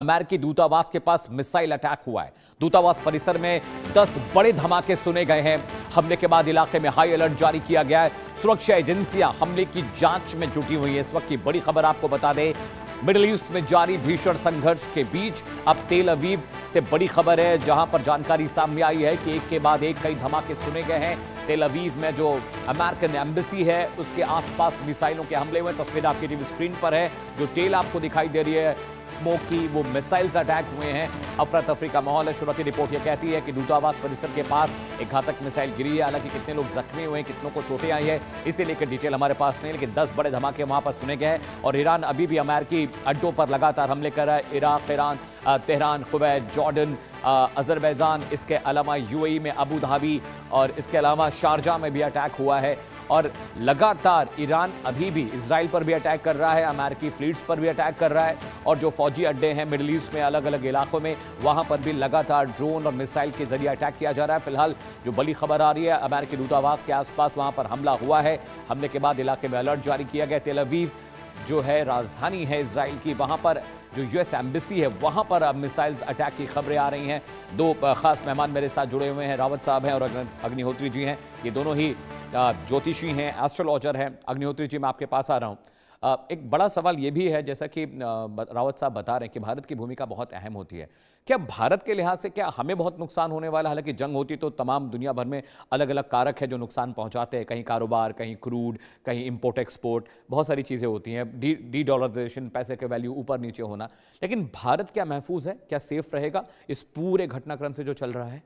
अमेरिकी दूतावास के पास मिसाइल अटैक हुआ है। दूतावास परिसर में 10 बड़े धमाके सुने गए हैं। हमले के बाद इलाके में हाई अलर्ट जारी किया गया है। सुरक्षा एजेंसियां हमले की जांच में जुटी हुई हैं। इस वक्त की बड़ी खबर आपको बता दें, मिडिल ईस्ट में जारी भीषण संघर्ष के बीच अब तेल अवीव से बड़ी खबर है, जहां पर जानकारी सामने आई है कि एक के बाद एक कई धमाके सुने गए हैं। तेल अवीव में जो अमेरिकन एम्बेसी है उसके आसपास मिसाइलों के हमले हुए। तस्वीर आपकी टीवी स्क्रीन पर है। जो टेल आपको दिखाई दे रही है स्मोक की, वो मिसाइल्स अटैक हुए हैं। अफरा तफरी का माहौल है। शुरू की रिपोर्ट यह कहती है कि दूतावास परिसर के पास एक घातक मिसाइल गिरी है। हालांकि कितने लोग जख्मी हुए हैं, कितनों को चोटें आई है, इसे लेकर डिटेल हमारे पास नहीं, लेकिन 10 बड़े धमाके वहां पर सुने गए हैं। और ईरान अभी भी अमेरिकी अड्डों पर लगातार हमले कर रहा है। Iraq, Iran, Tehran, Kuwait, Jordan, Azerbaijan, इसके अलावा यूएई में अबू धाबी और इसके अलावा शारजाह में भी अटैक हुआ है। और लगातार ईरान अभी भी इजराइल पर भी अटैक कर रहा है, अमेरिकी फ्लीट्स पर भी अटैक कर रहा है। और जो फौजी अड्डे हैं मिडिल ईस्ट में अलग अलग इलाकों में, वहां पर भी लगातार ड्रोन और मिसाइल के जरिए अटैक किया जा रहा है। फिलहाल जो बड़ी खबर आ रही है, अमेरिकी दूतावास के आसपास वहां पर हमला हुआ है। हमले के बाद इलाके में अलर्ट जारी किया गया। तेल अवीव जो है राजधानी है इजराइल की, वहां पर जो यूएस एम्बेसी है वहां पर अब मिसाइल्स अटैक की खबरें आ रही हैं। दो खास मेहमान मेरे साथ जुड़े हुए हैं, रावत साहब हैं और अग्निहोत्री जी हैं। ये दोनों ही ज्योतिषी हैं, एस्ट्रोलॉजर हैं। अग्निहोत्री जी, मैं आपके पास आ रहा हूं। एक बड़ा सवाल ये भी है, जैसा कि रावत साहब बता रहे हैं कि भारत की भूमिका बहुत अहम होती है। क्या भारत के लिहाज से क्या हमें बहुत नुकसान होने वाला है? हालांकि जंग होती तो तमाम दुनिया भर में अलग अलग कारक है जो नुकसान पहुंचाते हैं, कहीं कारोबार, कहीं क्रूड, कहीं इंपोर्ट एक्सपोर्ट, बहुत सारी चीज़ें होती हैं, डी डॉलराइजेशन, पैसे के वैल्यू ऊपर नीचे होना। लेकिन भारत क्या महफूज है, क्या सेफ रहेगा इस पूरे घटनाक्रम से जो चल रहा है?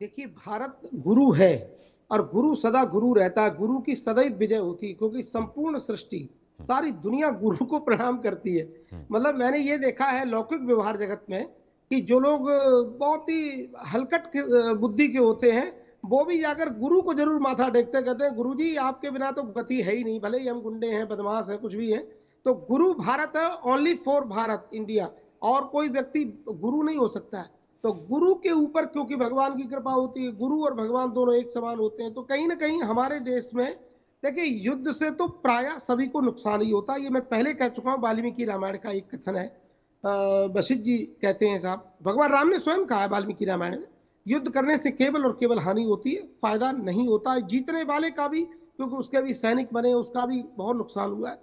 देखिए, भारत गुरु है और गुरु सदा गुरु रहता है। गुरु की सदैव विजय होती है, क्योंकि संपूर्ण सृष्टि, सारी दुनिया गुरु को प्रणाम करती है। मतलब मैंने ये देखा है लौकिक व्यवहार जगत में कि जो लोग बहुत ही हलकट बुद्धि के होते हैं, वो भी जाकर गुरु को जरूर माथा टेकते, कहते हैं गुरु जी आपके बिना तो गति है ही नहीं, भले ही हम गुंडे हैं, बदमाश हैं, कुछ भी हैं। तो गुरु भारत है, ओनली फॉर भारत इंडिया। और कोई व्यक्ति गुरु नहीं हो सकता है। तो गुरु के ऊपर क्योंकि भगवान की कृपा होती है, गुरु और भगवान दोनों एक समान होते हैं। तो कहीं ना कहीं हमारे देश में देखिए, युद्ध से तो प्राय सभी को नुकसान ही होता है। ये मैं पहले कह चुका हूँ। वाल्मीकि रामायण का एक कथन है, वशिष्ठ जी कहते हैं, साहब भगवान राम ने स्वयं कहा है वाल्मीकि रामायण में, युद्ध करने से केवल और केवल हानि होती है, फायदा नहीं होता है। जीतने वाले का भी, क्योंकि उसके भी सैनिक बने, उसका भी बहुत नुकसान हुआ है।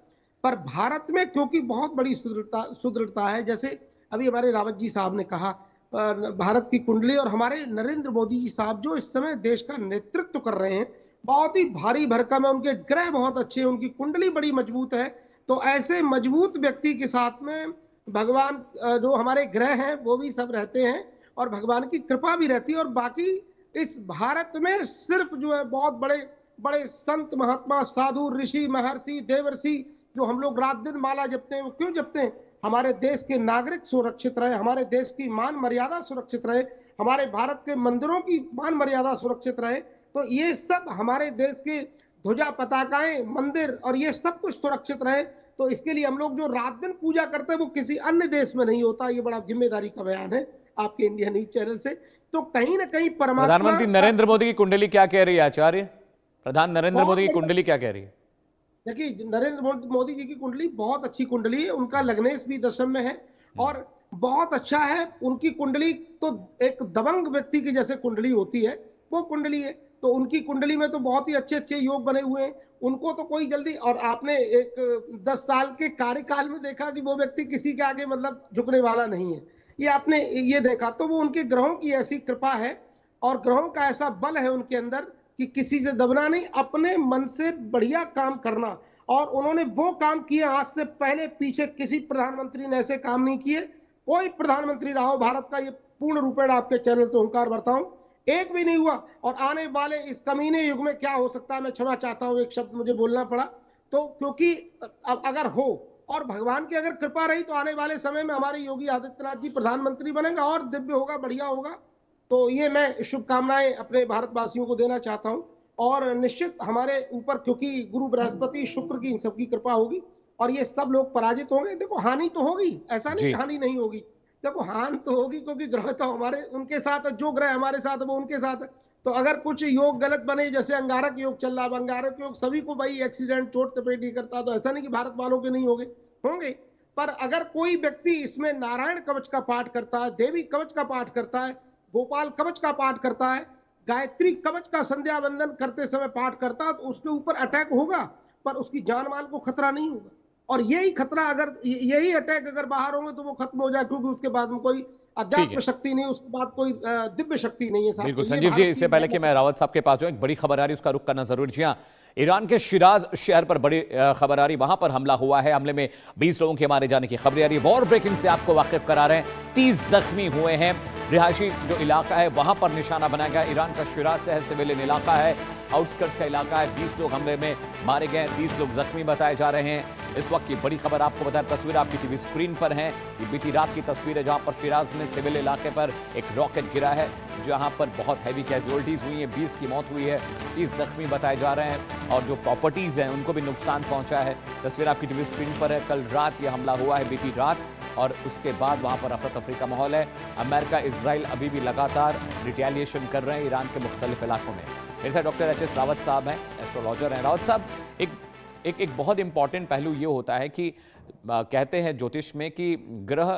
पर भारत में क्योंकि बहुत बड़ी सुदृढ़ता है, जैसे अभी हमारे रावत जी साहब ने कहा, भारत की कुंडली, और हमारे नरेंद्र मोदी जी साहब जो इस समय देश का नेतृत्व कर रहे हैं, बहुत ही भारी भरकम है। उनके ग्रह बहुत अच्छे हैं, उनकी कुंडली बड़ी मजबूत है। तो ऐसे मजबूत व्यक्ति के साथ में भगवान, जो हमारे ग्रह हैं वो भी सब रहते हैं, और भगवान की कृपा भी रहती है। और बाकी इस भारत में सिर्फ जो है बहुत बड़े बड़े संत, महात्मा, साधु, ऋषि, महर्षि, देवर्षि, जो हम लोग रात दिन माला जपते हैं। वो क्यों जपते हैं? हमारे देश के नागरिक सुरक्षित रहे, हमारे देश की मान मर्यादा सुरक्षित रहे, हमारे भारत के मंदिरों की मान मर्यादा सुरक्षित रहे। तो ये सब हमारे देश के ध्वजा, पताकाएं, मंदिर और ये सब कुछ सुरक्षित रहे। तो इसके लिए हम लोग जो रात दिन पूजा करते हैं वो किसी अन्य देश में नहीं होता। ये बड़ा जिम्मेदारी का बयान है आपके इंडिया न्यूज चैनल से। तो कहीं ना कहीं परमात्मा, प्रधानमंत्री नरेंद्र मोदी की कुंडली क्या कह रही है आचार्य? प्रधान नरेंद्र मोदी की कुंडली क्या कह रही है? देखिए, नरेंद्र मोदी जी की कुंडली बहुत अच्छी कुंडली है। उनका लग्नेश भी दशम में है और बहुत अच्छा है। उनकी कुंडली तो एक दबंग व्यक्ति की जैसे कुंडली होती है, वो कुंडली है। तो उनकी कुंडली में तो बहुत ही अच्छे अच्छे योग बने हुए हैं। उनको तो कोई जल्दी, और आपने एक 10 साल के कार्यकाल में देखा कि वो व्यक्ति किसी के आगे मतलब झुकने वाला नहीं है, ये आपने ये देखा। तो वो उनके ग्रहों की ऐसी कृपा है और ग्रहों का ऐसा बल है उनके अंदर कि किसी से दबना नहीं, अपने मन से बढ़िया काम करना। और उन्होंने वो काम किए, आज से पहले पीछे किसी प्रधानमंत्री ने ऐसे काम नहीं किए। कोई प्रधानमंत्री रहा हो भारत का, ये पूर्ण रूपेण आपके चैनल से हुंकार भरता हूं, एक भी नहीं हुआ। और आने वाले इस कमीने युग में क्या हो सकता है, मैं क्षमा चाहता हूं, एक शब्द मुझे बोलना पड़ा। तो क्योंकि अब अगर हो और भगवान की अगर कृपा रही तो आने वाले समय में हमारे योगी आदित्यनाथ जी प्रधानमंत्री बनेंगे और दिव्य होगा, बढ़िया होगा। तो ये मैं शुभकामनाएं अपने भारतवासियों को देना चाहता हूं। और निश्चित हमारे ऊपर, क्योंकि गुरु बृहस्पति शुक्र की इन सबकी कृपा होगी और ये सब लोग पराजित होंगे। देखो, हानि तो होगी, ऐसा नहीं जी। हानि नहीं होगी। देखो, हानि तो होगी, क्योंकि ग्रह तो हमारे उनके साथ, जो ग्रह हमारे साथ वो उनके साथ है। तो अगर कुछ योग गलत बने, जैसे अंगारक योग चल रहा है, अंगारक योग सभी को भाई एक्सीडेंट, चोट चपेट ही करता, तो ऐसा नहीं कि भारत वालों के नहीं होंगे, होंगे। पर अगर कोई व्यक्ति इसमें नारायण कवच का पाठ करता है, देवी कवच का पाठ करता है, गोपाल कवच का पाठ करता है, गायत्री कवच का संध्या वंदन करते समय पाठ करता है, तो उसके ऊपर अटैक होगा पर उसकी जान माल को खतरा नहीं होगा। और यही खतरा अगर यही अटैक अगर बाहर होंगे तो वो खत्म हो जाए, क्योंकि उसके बाद में कोई ठीक है। अध्यात्म शक्ति नहीं, उसके बाद कोई दिव्य शक्ति नहीं है साहब। बिल्कुल तो ये संजीव जी, भारत इससे की पहले कि मैं रावत साहब के पास जाऊं, एक बड़ी खबर आ रही है, उसका रुख करना जरूरी। जी हाँ, ईरान के शिराज शहर पर बड़ी खबर आ रही, वहां पर हमला हुआ है। हमले में 20 लोगों के मारे जाने की खबरें आ रही है। वॉर ब्रेकिंग से आपको वाकिफ करा रहे हैं। 30 जख्मी हुए हैं। रिहायशी जो इलाका है वहां पर निशाना बनाया गया। ईरान का शिराज शहर सिविलियन इलाका है, आउटस्कर्ट्स का इलाका है। 20 लोग हमले में मारे गए, 30 लोग जख्मी बताए जा रहे हैं। इस वक्त की बड़ी खबर आपको बताएं, तस्वीर आपकी टीवी स्क्रीन पर है। ये बीती रात की तस्वीर है जहां पर शिराज में सिविल इलाके पर एक रॉकेट गिरा है, जहां पर बहुत हैवी कैजुअलिटीज हुई हैं। 20 की मौत हुई है, 30 जख्मी बताए जा रहे हैं और जो प्रॉपर्टीज हैं उनको भी नुकसान पहुंचा है। तस्वीर आपकी टीवी स्क्रीन पर है। कल रात ये हमला हुआ है, बीती रात, और उसके बाद वहां पर अफरा तफरी का माहौल है। अमेरिका इजराइल अभी भी लगातार रिटेलिएशन कर रहे हैं ईरान के मुख्तलिफ इलाकों में। मेरे साथ डॉक्टर एच एस रावत साहब हैं, एस्ट्रोलॉजर हैं। रावत साहब, एक बहुत इंपॉर्टेंट पहलू ये होता है कि कहते हैं ज्योतिष में कि ग्रह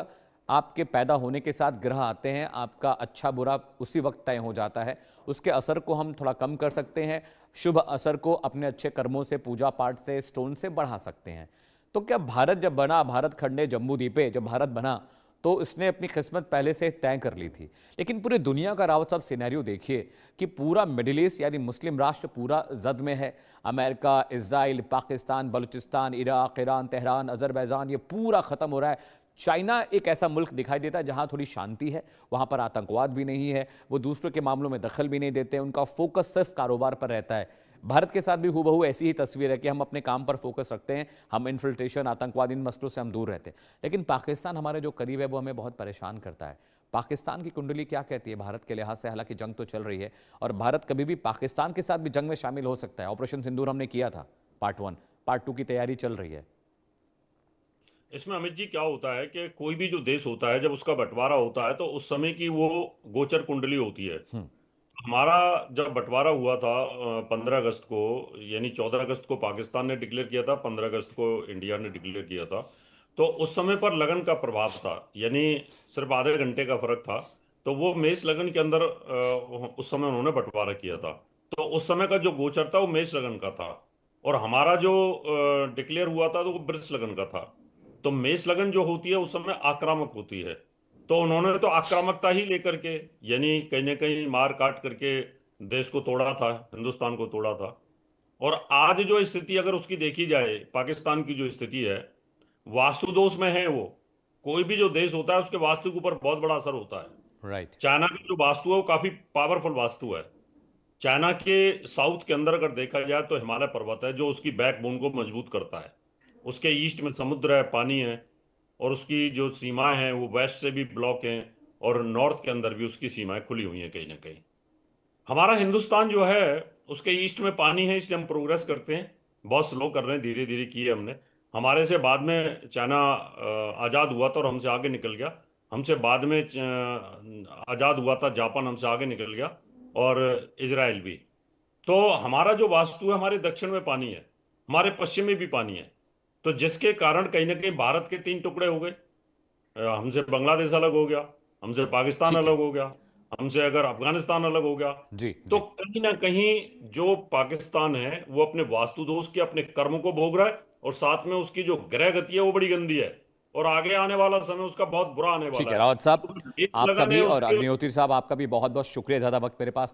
आपके पैदा होने के साथ ग्रह आते हैं, आपका अच्छा बुरा उसी वक्त तय हो जाता है। उसके असर को हम थोड़ा कम कर सकते हैं, शुभ असर को अपने अच्छे कर्मों से, पूजा पाठ से, स्टोन से बढ़ा सकते हैं। तो क्या भारत जब बना, भारत खंडे जम्बू द्वीपे जब भारत बना, तो इसने अपनी किस्मत पहले से तय कर ली थी। लेकिन पूरी दुनिया का रावत साहब सिनेरियो देखिए कि पूरा मिडिल ईस्ट यानी मुस्लिम राष्ट्र पूरा जद में है। America, Israel, Pakistan, Balochistan, Iraq, Iran, Tehran, Azerbaijan, ये पूरा खत्म हो रहा है। चाइना एक ऐसा मुल्क दिखाई देता है जहां थोड़ी शांति है, वहां पर आतंकवाद भी नहीं है, वो दूसरों के मामलों में दखल भी नहीं देते, उनका फोकस सिर्फ कारोबार पर रहता है। भारत के साथ भी हूबहू ऐसी ही तस्वीर है कि हम अपने काम पर फोकस रखते हैं, हम इन्फिल्ट्रेशन, आतंकवाद, इन मसलों से हम दूर रहते हैं। लेकिन पाकिस्तान हमारे जो करीब है वो हमें बहुत परेशान करता है। पाकिस्तान की कुंडली क्या कहती है भारत के लिहाज से? हालांकि जंग तो चल रही है और भारत कभी भी पाकिस्तान के साथ भी जंग में शामिल हो सकता है। ऑपरेशन सिंदूर हमने किया था, पार्ट 1, पार्ट 2 की तैयारी चल रही है। इसमें अमित जी क्या होता है कि कोई भी जो देश होता है, जब उसका बंटवारा होता है तो उस समय की वो गोचर कुंडली होती है। हमारा जब बंटवारा हुआ था 15 अगस्त को, यानी 14 अगस्त को पाकिस्तान ने डिक्लेयर किया था, 15 अगस्त को इंडिया ने डिक्लेयर किया था। तो उस समय पर लगन का प्रभाव था, यानी सिर्फ आधे घंटे का फर्क था। तो वो मेष लगन के अंदर उस समय उन्होंने बंटवारा किया था। तो उस समय का जो गोचर था वो मेष लगन का था, और हमारा जो डिक्लेयर हुआ था तो वो वृष लगन का था। तो मेष लगन जो होती है उस समय आक्रामक होती है। तो उन्होंने तो आक्रामकता ही लेकर के, यानी कहीं ना कहीं मार काट करके देश को तोड़ा था, हिंदुस्तान को तोड़ा था। और आज जो स्थिति अगर उसकी देखी जाए, पाकिस्तान की जो स्थिति है, वास्तु दोष में है वो। कोई भी जो देश होता है उसके वास्तु के ऊपर बहुत बड़ा असर होता है। राइट। चाइना की जो वास्तु है वो काफी पावरफुल वास्तु है। चाइना के साउथ के अंदर अगर देखा जाए तो हिमालय पर्वत है जो उसकी बैकबोन को मजबूत करता है। उसके ईस्ट में समुद्र है, पानी है, और उसकी जो सीमाएं हैं वो वेस्ट से भी ब्लॉक हैं, और नॉर्थ के अंदर भी उसकी सीमाएं खुली हुई हैं कहीं ना कहीं। हमारा हिंदुस्तान जो है उसके ईस्ट में पानी है, इसलिए हम प्रोग्रेस करते हैं, बहुत स्लो कर रहे हैं, धीरे धीरे किए हमने। हमारे से बाद में चाइना आज़ाद हुआ था और हमसे आगे निकल गया। हमसे बाद में आज़ाद हुआ था जापान, हमसे आगे निकल गया, और इजराइल भी। तो हमारा जो वास्तु है, हमारे दक्षिण में पानी है, हमारे पश्चिम में भी पानी है। तो जिसके कारण कहीं ना कहीं भारत के 3 टुकड़े हो गए। हमसे बांग्लादेश अलग हो गया, हमसे पाकिस्तान ठीक है। अलग हो गया, हमसे अगर अफगानिस्तान अलग हो गया। जी तो जी। कहीं ना कहीं जो पाकिस्तान है वो अपने वास्तु दोष के, अपने कर्म को भोग रहा है, और साथ में उसकी जो ग्रह गति है वो बड़ी गंदी है, और आगे आने वाला समय उसका बहुत बुरा आने ठीक वाला है है। रावत साहब, तो जो आपका लगन भी है और उसके अग्निहोत्री साहब आपका भी बहुत बहुत शुक्रिया। ज़्यादा वक्त मेरे पास नहीं।